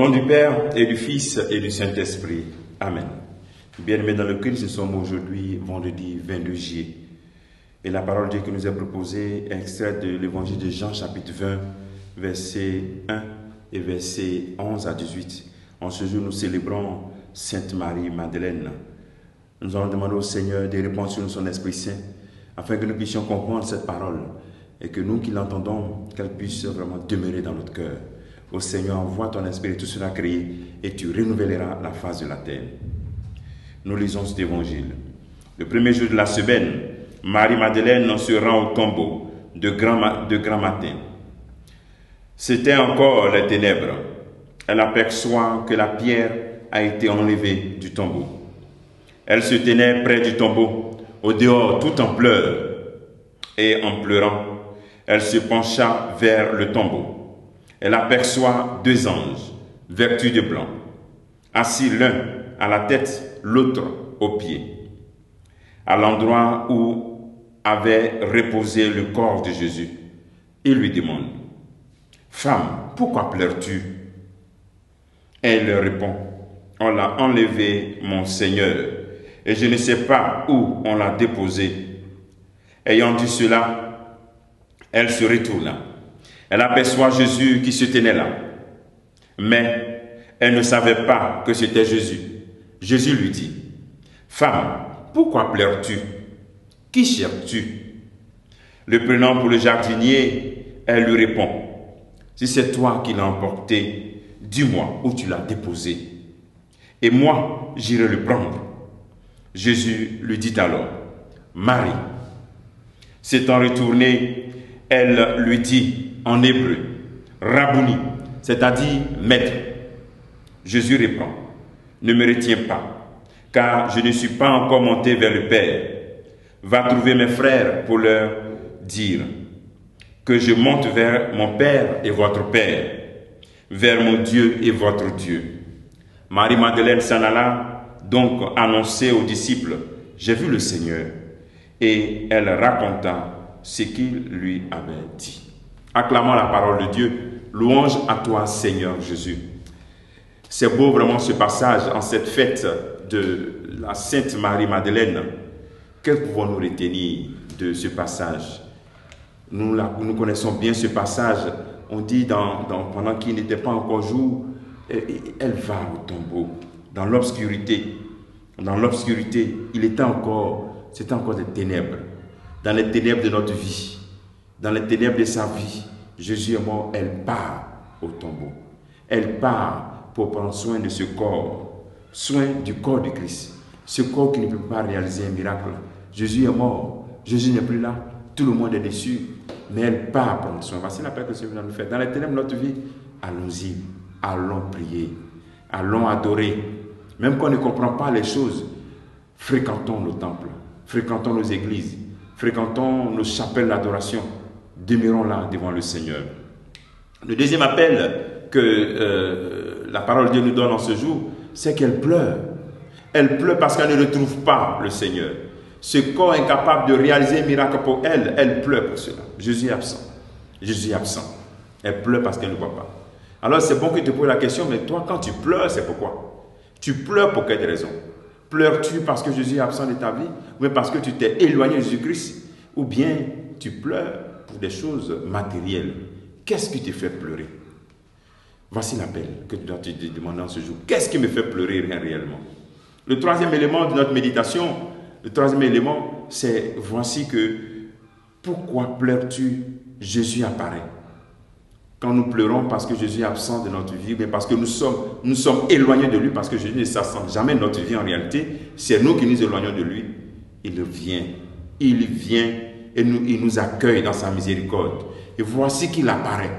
nom du Père et du Fils et du Saint-Esprit. Amen. Bien-aimés dans le Christ, nous sommes aujourd'hui vendredi 22 juillet. Et la parole de Dieu qui nous est proposée est extraite de l'évangile de Jean chapitre 20, versets 1 et versets 11 à 18. En ce jour, nous célébrons Sainte Marie Madeleine. Nous allons demander au Seigneur de répondre sur nous son Esprit Saint, afin que nous puissions comprendre cette parole et que nous qui l'entendons, qu'elle puisse vraiment demeurer dans notre cœur. Ô Seigneur, envoie ton Esprit et tout sera créé et tu renouvelleras la face de la terre. Nous lisons cet évangile. Le premier jour de la semaine, Marie-Madeleine se rend au tombeau de grand matin. C'était encore les ténèbres. Elle aperçoit que la pierre a été enlevée du tombeau. Elle se tenait près du tombeau, au dehors, tout en pleurs. Et en pleurant, elle se pencha vers le tombeau. Elle aperçoit deux anges, vêtus de blanc, assis l'un à la tête, l'autre aux pieds, à l'endroit où avait reposé le corps de Jésus. Il lui demande, « Femme, pourquoi pleures-tu » Elle leur répond, « On l'a enlevé, mon Seigneur, et je ne sais pas où on l'a déposé. » Ayant dit cela, elle se retourna. Elle aperçoit Jésus qui se tenait là. Mais elle ne savait pas que c'était Jésus. Jésus lui dit, « Femme, pourquoi pleures-tu? Qui cherches-tu » Le prenant pour le jardinier, elle lui répond, « Si c'est toi qui l'as emporté, dis-moi où tu l'as déposé. Et moi, j'irai le prendre. » Jésus lui dit alors, « Marie. » S'étant retournée, elle lui dit en hébreu, « Rabouni », c'est-à-dire « maître ». Jésus répond, « Ne me retiens pas, car je ne suis pas encore monté vers le Père. Va trouver mes frères pour leur dire que je monte vers mon Père et votre Père, vers mon Dieu et votre Dieu. » Marie-Madeleine s'en alla donc annoncer aux disciples, « J'ai vu le Seigneur. » Et elle raconta ce qu'il lui avait dit. Acclamons la parole de Dieu. Louange à toi, Seigneur Jésus. C'est beau vraiment ce passage en cette fête de la Sainte Marie-Madeleine. Que pouvons-nous retenir de ce passage? Nous connaissons bien ce passage. On dit pendant qu'il n'était pas encore jour, elle va au tombeau, dans l'obscurité. Dans l'obscurité, c'était encore des ténèbres. Dans les ténèbres de notre vie, dans les ténèbres de sa vie, Jésus est mort, elle part au tombeau. Elle part pour prendre soin de ce corps, soin du corps de Christ. Ce corps qui ne peut pas réaliser un miracle. Jésus est mort, Jésus n'est plus là, tout le monde est déçu, mais elle part prendre soin. Voici l'appel que le Seigneur nous fait. Dans les ténèbres de notre vie, allons-y, allons prier, allons adorer. Même quand on ne comprend pas les choses, fréquentons nos temples, fréquentons nos églises, fréquentons nos chapelles d'adoration, demeurons là devant le Seigneur. Le deuxième appel que la parole de Dieu nous donne en ce jour, c'est qu'elle pleure. Elle pleure parce qu'elle ne retrouve pas le Seigneur. Ce corps incapable de réaliser un miracle pour elle, elle pleure pour cela. Jésus est absent. Jésus est absent. Elle pleure parce qu'elle ne voit pas. Alors c'est bon que tu te poses la question, mais toi quand tu pleures, c'est pourquoi? Tu pleures pour quelle raison? Pleures-tu parce que Jésus est absent de ta vie? Ou bien parce que tu t'es éloigné de Jésus-Christ? Ou bien tu pleures pour des choses matérielles? Qu'est-ce qui te fait pleurer? Voici l'appel que tu dois te demander en ce jour. Qu'est-ce qui me fait pleurer réellement? Le troisième élément de notre méditation, c'est voici que pourquoi pleures-tu? Jésus apparaît. Quand nous pleurons parce que Jésus est absent de notre vie, mais parce que nous sommes éloignés de lui, parce que Jésus ne s'absente jamais de notre vie en réalité, c'est nous qui nous éloignons de lui. Il vient et il nous accueille dans sa miséricorde. Et voici qu'il apparaît,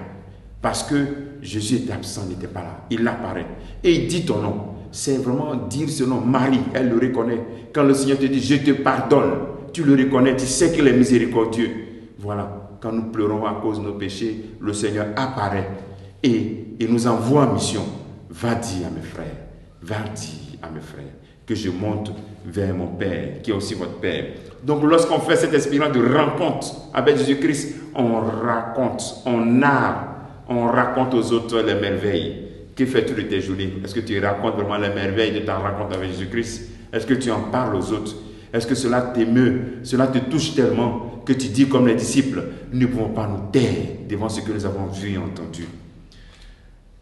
parce que Jésus était absent, il n'était pas là. Il apparaît et il dit ton nom. C'est vraiment dire ce nom. Marie, elle le reconnaît. Quand le Seigneur te dit, je te pardonne, tu le reconnais, tu sais qu'il est miséricordieux. Voilà. Quand nous pleurons à cause de nos péchés, le Seigneur apparaît et il nous envoie en mission. Va dire à mes frères, que je monte vers mon Père, qui est aussi votre Père. Donc lorsqu'on fait cette expérience de rencontre avec Jésus-Christ, on raconte, on narre, on raconte aux autres les merveilles Que fais-tu de tes journées? Est-ce que tu racontes vraiment les merveilles de ta rencontre avec Jésus-Christ? Est-ce que tu en parles aux autres? Est-ce que cela t'émeut, cela te touche tellement que tu dis comme les disciples, nous ne pouvons pas nous taire devant ce que nous avons vu et entendu.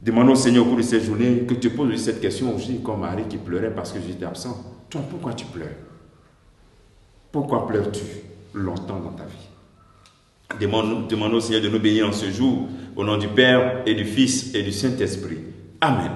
Demandons au Seigneur au cours de cette journée que tu poses cette question aussi comme Marie qui pleurait parce que j'étais absent. Toi, pourquoi tu pleures? Pourquoi pleures-tu longtemps dans ta vie? Demandons au Seigneur de nous bénir en ce jour, au nom du Père et du Fils et du Saint-Esprit. Amen.